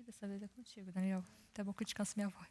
Dessa vez é contigo, Daniel. Até bom que eu descanso minha voz.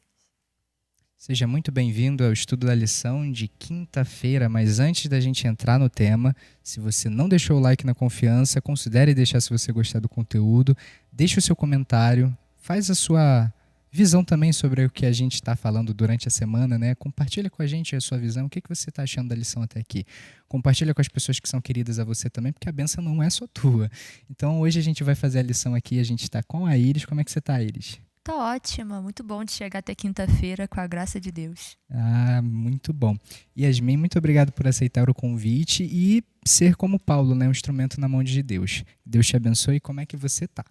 Seja muito bem-vindo ao estudo da lição de quinta-feira, mas antes da gente entrar no tema, se você não deixou o like na confiança, considere deixar se você gostar do conteúdo, deixe o seu comentário, faz a sua visão também sobre o que a gente está falando durante a semana, né? Compartilha com a gente a sua visão, o que você está achando da lição até aqui. Compartilha com as pessoas que são queridas a você também, porque a bênção não é só tua. Então hoje a gente vai fazer a lição aqui, a gente está com a Iris. Como é que você está, Iris? Tô ótima, muito bom de chegar até quinta-feira com a graça de Deus. Ah, muito bom. Yasmin, muito obrigado por aceitar o convite e ser como Paulo, né, um instrumento na mão de Deus. Deus te abençoe. Como é que você tá?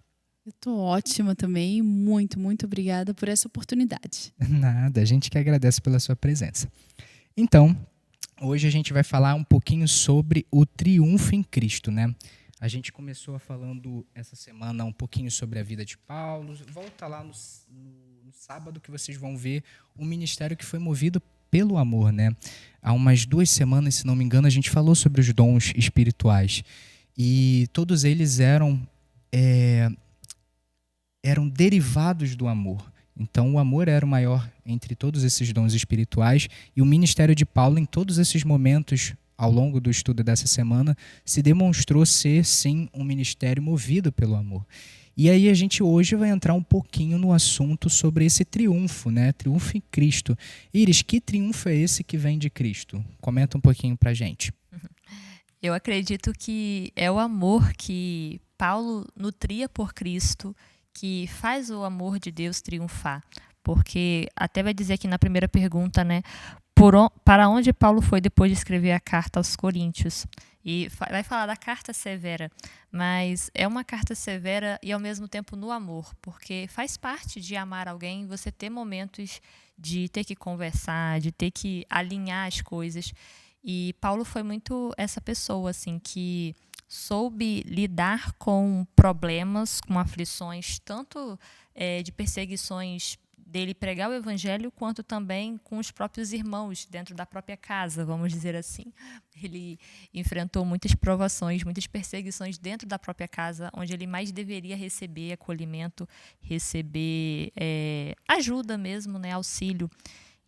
Eu tô ótima também, muito obrigada por essa oportunidade. Nada, a gente que agradece pela sua presença. Então, hoje a gente vai falar um pouquinho sobre o triunfo em Cristo, né? A gente começou falando essa semana um pouquinho sobre a vida de Paulo. Volta lá no sábado que vocês vão ver um ministério que foi movido pelo amor, né? Há umas 2 semanas, se não me engano, a gente falou sobre os dons espirituais. E todos eles eram derivados do amor. Então, o amor era o maior entre todos esses dons espirituais. E o ministério de Paulo, em todos esses momentos, ao longo do estudo dessa semana, se demonstrou ser, sim, um ministério movido pelo amor. E aí a gente hoje vai entrar um pouquinho no assunto sobre esse triunfo, né? Triunfo em Cristo. Iris, que triunfo é esse que vem de Cristo? Comenta um pouquinho pra gente. Eu acredito que é o amor que Paulo nutria por Cristo que faz o amor de Deus triunfar. Porque até vai dizer aqui na primeira pergunta, né? Para onde Paulo foi depois de escrever a carta aos Coríntios? E vai falar da carta severa, mas é uma carta severa e ao mesmo tempo no amor, porque faz parte de amar alguém você ter momentos de ter que conversar, de ter que alinhar as coisas. E Paulo foi muito essa pessoa assim que soube lidar com problemas, com aflições, tanto de perseguições dele pregar o evangelho, quanto também com os próprios irmãos dentro da própria casa, vamos dizer assim. Ele enfrentou muitas provações, muitas perseguições dentro da própria casa, onde ele mais deveria receber acolhimento, receber ajuda mesmo, né, auxílio.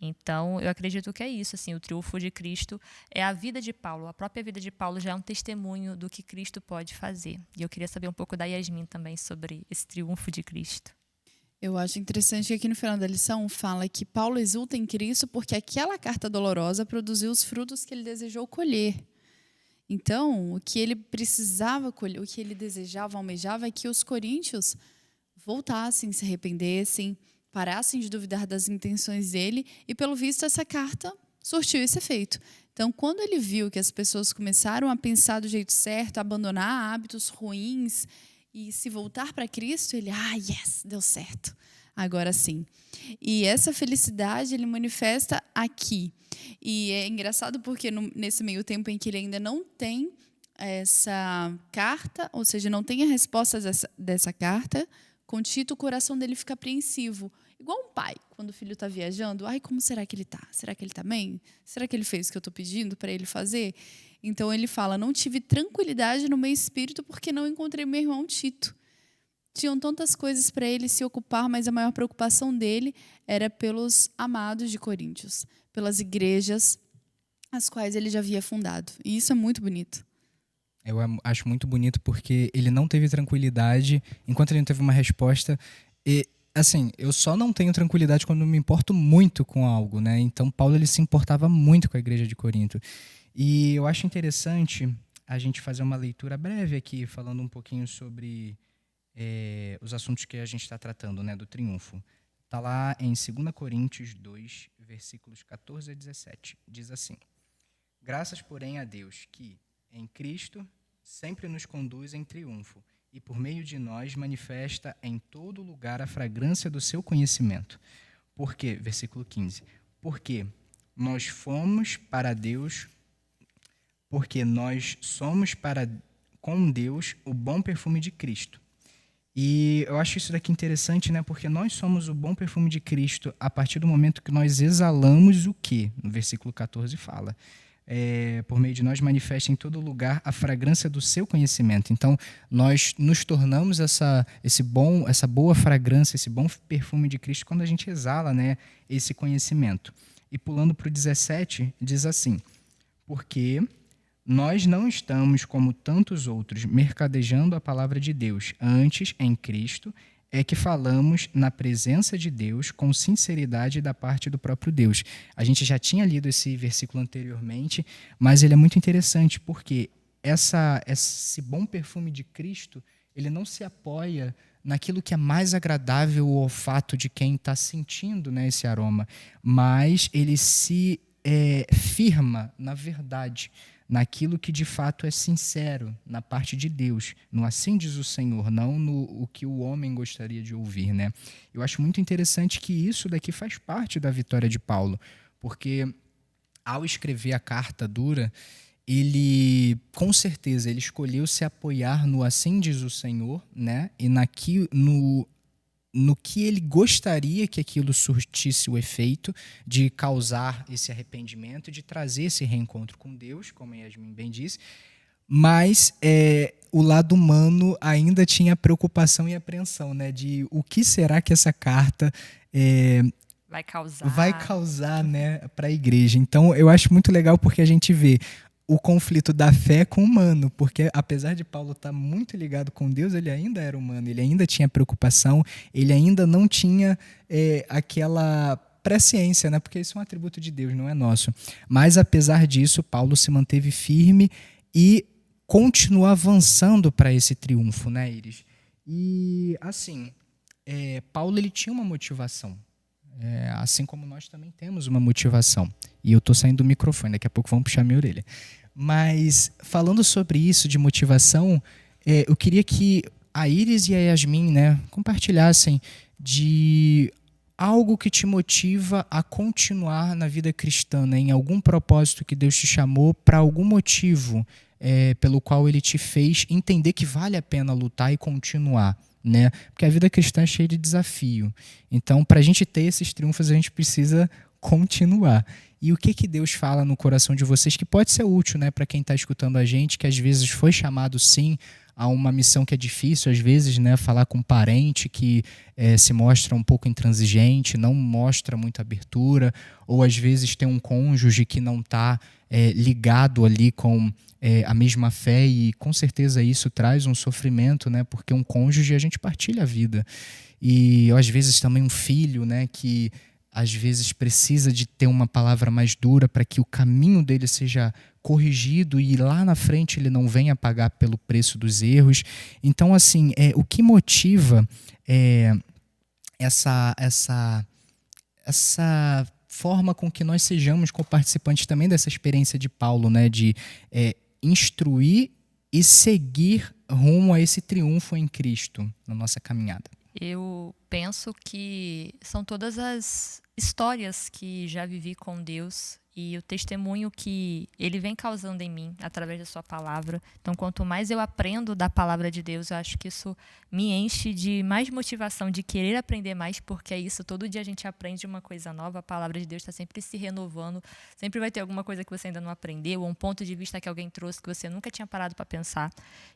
Então, eu acredito que é isso, assim, o triunfo de Cristo é a vida de Paulo. A própria vida de Paulo já é um testemunho do que Cristo pode fazer. E eu queria saber um pouco da Yasmin também sobre esse triunfo de Cristo. Eu acho interessante que aqui no final da lição fala que Paulo exulta em Cristo porque aquela carta dolorosa produziu os frutos que ele desejou colher. Então, o que ele precisava colher, o que ele desejava, almejava é que os coríntios voltassem, se arrependessem, parassem de duvidar das intenções dele e, pelo visto, essa carta surtiu esse efeito. Então, quando ele viu que as pessoas começaram a pensar do jeito certo, a abandonar hábitos ruins e se voltar para Cristo, ele, yes, deu certo, agora sim. E essa felicidade ele manifesta aqui. E é engraçado porque nesse meio tempo em que ele ainda não tem essa carta, ou seja, não tem a resposta dessa carta, com Tito, o coração dele fica apreensivo. Igual um pai, quando o filho está viajando. Como será que ele está? Será que ele está bem? Será que ele fez o que eu estou pedindo para ele fazer? Então ele fala, não tive tranquilidade no meu espírito porque não encontrei meu irmão Tito. Tinham tantas coisas para ele se ocupar, mas a maior preocupação dele era pelos amados de Coríntios, pelas igrejas as quais ele já havia fundado. E isso é muito bonito. Eu acho muito bonito porque ele não teve tranquilidade enquanto ele não teve uma resposta. E, assim, eu só não tenho tranquilidade quando me importo muito com algo, né? Então, Paulo ele se importava muito com a igreja de Corinto. E eu acho interessante a gente fazer uma leitura breve aqui, falando um pouquinho sobre os assuntos que a gente está tratando, né, do triunfo. Está lá em 2 Coríntios 2, versículos 14 a 17. Diz assim: Graças, porém, a Deus que, em Cristo, sempre nos conduz em triunfo e por meio de nós manifesta em todo lugar a fragrância do seu conhecimento. Porque, versículo 15, porque nós somos para com Deus o bom perfume de Cristo. E eu acho isso daqui interessante, né? Porque nós somos o bom perfume de Cristo a partir do momento que nós exalamos o quê? No versículo 14 fala. por meio de nós, manifesta em todo lugar a fragrância do seu conhecimento. Então, nós nos tornamos essa boa fragrância, esse bom perfume de Cristo quando a gente exala, né, esse conhecimento. E pulando para o 17, diz assim: porque nós não estamos, como tantos outros, mercadejando a palavra de Deus. Antes, em Cristo, é que falamos na presença de Deus com sinceridade da parte do próprio Deus. A gente já tinha lido esse versículo anteriormente, mas ele é muito interessante porque esse bom perfume de Cristo, ele não se apoia naquilo que é mais agradável ao olfato de quem está sentindo, né, esse aroma, mas ele se firma na verdade, naquilo que de fato é sincero, na parte de Deus, no assim diz o Senhor, não no o que o homem gostaria de ouvir, né? Eu acho muito interessante que isso daqui faz parte da vitória de Paulo, porque ao escrever a carta dura, ele, com certeza, ele escolheu se apoiar no assim diz o Senhor, né? E no que ele gostaria que aquilo surtisse o efeito de causar esse arrependimento, de trazer esse reencontro com Deus, como a Yasmin bem disse, mas o lado humano ainda tinha preocupação e apreensão, né, de o que será que essa carta vai causar, né, para a igreja. Então, eu acho muito legal porque a gente vê o conflito da fé com o humano, porque apesar de Paulo estar muito ligado com Deus, ele ainda era humano, ele ainda tinha preocupação, ele ainda não tinha aquela presciência, né? Porque isso é um atributo de Deus, não é nosso. Mas apesar disso, Paulo se manteve firme e continuou avançando para esse triunfo, né, Iris? E assim, Paulo ele tinha uma motivação. Assim como nós também temos uma motivação. E eu estou saindo do microfone, daqui a pouco vão puxar minha orelha. Mas, falando sobre isso de motivação, eu queria que a Iris e a Yasmin, né, compartilhassem de algo que te motiva a continuar na vida cristã, né, em algum propósito que Deus te chamou, para algum motivo pelo qual Ele te fez entender que vale a pena lutar e continuar. Né? Porque a vida cristã é cheia de desafio. Então, para a gente ter esses triunfos, a gente precisa continuar. E o que Deus fala no coração de vocês que pode ser útil, né, para quem está escutando a gente, que às vezes foi chamado, sim, a uma missão que é difícil, às vezes, né, falar com um parente que se mostra um pouco intransigente, não mostra muita abertura, ou às vezes tem um cônjuge que não está ligado ali com a mesma fé, e com certeza isso traz um sofrimento, né, porque um cônjuge a gente partilha a vida. E às vezes também um filho, né, que às vezes precisa de ter uma palavra mais dura para que o caminho dele seja corrigido e lá na frente ele não venha pagar pelo preço dos erros. Então, assim, o que motiva essa forma com que nós sejamos participantes também dessa experiência de Paulo, né, de instruir e seguir rumo a esse triunfo em Cristo na nossa caminhada? Eu penso que são todas as histórias que já vivi com Deus e o testemunho que Ele vem causando em mim através da sua palavra. Então, quanto mais eu aprendo da palavra de Deus, eu acho que isso me enche de mais motivação, de querer aprender mais, porque é isso, todo dia a gente aprende uma coisa nova, a palavra de Deus está sempre se renovando, sempre vai ter alguma coisa que você ainda não aprendeu, ou um ponto de vista que alguém trouxe que você nunca tinha parado para pensar.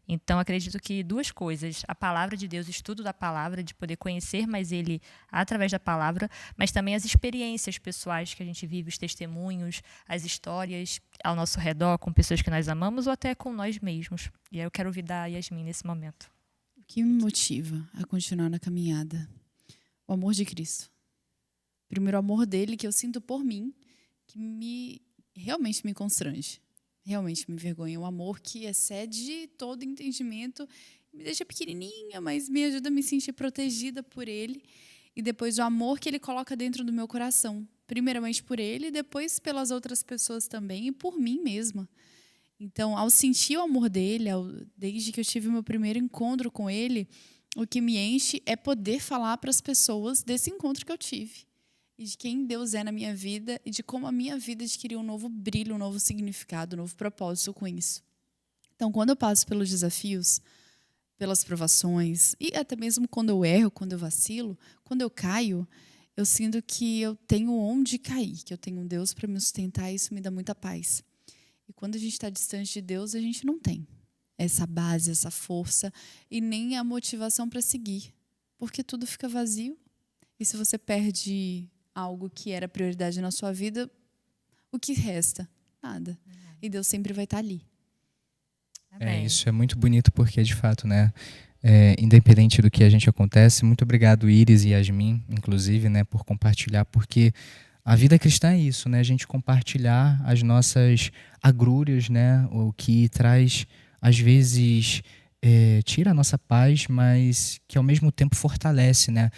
Então, acredito que duas coisas, a palavra de Deus, o estudo da palavra, de poder conhecer mais Ele através da palavra, mas também as experiências pessoais que a gente vive, os testemunhos, as histórias ao nosso redor, com pessoas que nós amamos ou até com nós mesmos. E aí eu quero ouvir da Yasmin nesse momento. O que me motiva a continuar na caminhada? O amor de Cristo. Primeiro, o amor dele que eu sinto por mim, que realmente me constrange, realmente me envergonha. Um amor que excede todo entendimento, me deixa pequenininha, mas me ajuda a me sentir protegida por ele. E depois o amor que ele coloca dentro do meu coração. Primeiramente por ele, depois pelas outras pessoas também e por mim mesma. Então, ao sentir o amor dele, desde que eu tive o meu primeiro encontro com ele, o que me enche é poder falar para as pessoas desse encontro que eu tive. E de quem Deus é na minha vida e de como a minha vida adquiriu um novo brilho, um novo significado, um novo propósito com isso. Então, quando eu passo pelos desafios, pelas provações, e até mesmo quando eu erro, quando eu vacilo, quando eu caio, eu sinto que eu tenho onde cair, que eu tenho um Deus para me sustentar, e isso me dá muita paz. E quando a gente está distante de Deus, a gente não tem essa base, essa força e nem a motivação para seguir, porque tudo fica vazio. E se você perde algo que era prioridade na sua vida, o que resta? Nada. E Deus sempre vai estar ali. Amém. Isso é muito bonito porque, de fato, né, independente do que a gente acontece, muito obrigado, Iris e Yasmin, inclusive, né, por compartilhar, porque a vida cristã é isso, né, a gente compartilhar as nossas agrúrias, né, o que traz, às vezes, tira a nossa paz, mas que ao mesmo tempo fortalece, né.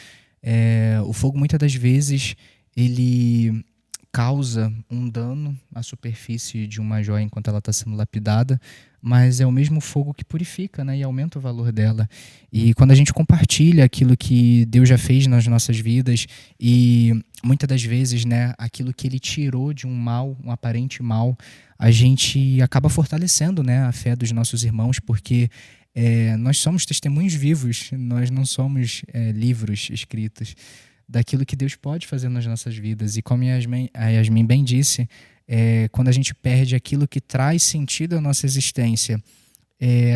O fogo, muitas das vezes, ele causa um dano à superfície de uma joia enquanto ela está sendo lapidada, mas é o mesmo fogo que purifica, né, e aumenta o valor dela. E quando a gente compartilha aquilo que Deus já fez nas nossas vidas e muitas das vezes, né, aquilo que Ele tirou de um mal, um aparente mal, a gente acaba fortalecendo, né, a fé dos nossos irmãos, porque nós somos testemunhos vivos, nós não somos livros escritos daquilo que Deus pode fazer nas nossas vidas. E como a Yasmin bem disse, quando a gente perde aquilo que traz sentido à nossa existência,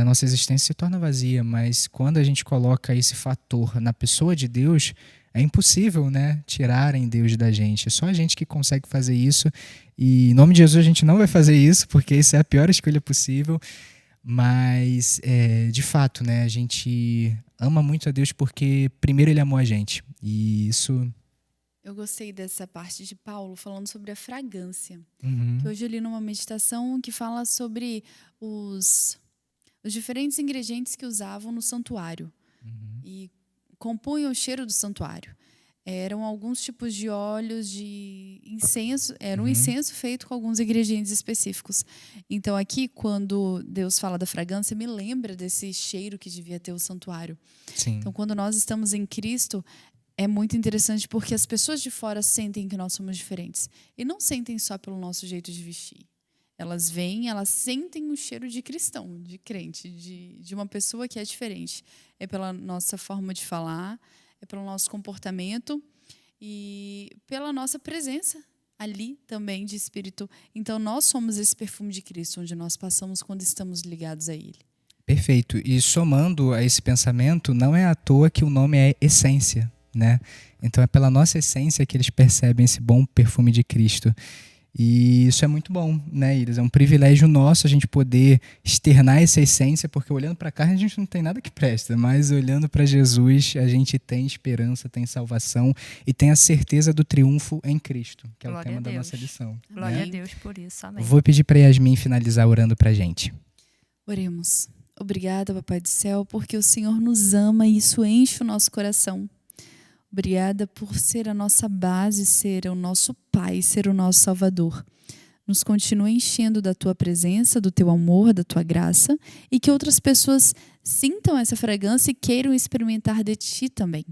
a nossa existência se torna vazia, mas quando a gente coloca esse fator na pessoa de Deus, é impossível, né, tirarem Deus da gente. É só a gente que consegue fazer isso. E em nome de Jesus a gente não vai fazer isso, porque isso é a pior escolha possível. Mas, de fato, né, a gente ama muito a Deus porque primeiro Ele amou a gente. E isso... Eu gostei dessa parte de Paulo falando sobre a fragrância. Uhum. Que hoje eu li numa meditação que fala sobre os diferentes ingredientes que usavam no santuário. Uhum. E compunham o cheiro do santuário. Eram alguns tipos de óleos, de incenso. Era um incenso feito com alguns ingredientes específicos. Então, aqui, quando Deus fala da fragrância, me lembra desse cheiro que devia ter o santuário. Sim. Então, quando nós estamos em Cristo, é muito interessante porque as pessoas de fora sentem que nós somos diferentes. E não sentem só pelo nosso jeito de vestir. Elas vêm, elas sentem o cheiro de cristão, de crente, de uma pessoa que é diferente. É pela nossa forma de falar, é pelo nosso comportamento e pela nossa presença ali também de espírito. Então, nós somos esse perfume de Cristo, onde nós passamos quando estamos ligados a Ele. Perfeito. E somando a esse pensamento, não é à toa que o nome é essência, né? Então, é pela nossa essência que eles percebem esse bom perfume de Cristo. E isso é muito bom, né, Iris? É um privilégio nosso a gente poder externar essa essência, porque olhando para a carne a gente não tem nada que presta, mas olhando para Jesus a gente tem esperança, tem salvação e tem a certeza do triunfo em Cristo, que é Glória o tema a da Deus. nossa lição. Glória né? a Deus por isso. Amém. Vou pedir para Yasmin finalizar orando para a gente. Oremos. Obrigada, Papai do Céu, porque o Senhor nos ama e isso enche o nosso coração. Obrigada por ser a nossa base, ser o nosso Pai, ser o nosso Salvador. Nos continua enchendo da Tua presença, do Teu amor, da Tua graça e que outras pessoas sintam essa fragrância e queiram experimentar de Ti também.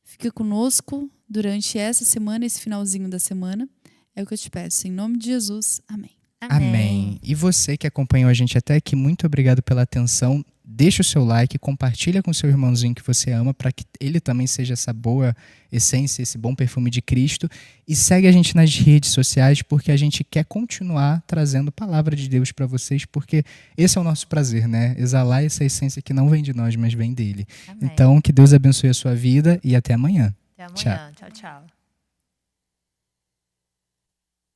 Fica conosco durante essa semana, esse finalzinho da semana. É o que eu te peço. Em nome de Jesus. Amém. Amém. E você que acompanhou a gente até aqui, muito obrigado pela atenção. Deixa o seu like, compartilha com seu irmãozinho que você ama para que ele também seja essa boa essência, esse bom perfume de Cristo. E segue a gente nas redes sociais porque a gente quer continuar trazendo palavra de Deus para vocês, porque esse é o nosso prazer, né? Exalar essa essência que não vem de nós, mas vem dele. Amém. Então, que Deus abençoe a sua vida e até amanhã. Até amanhã. Tchau, tchau.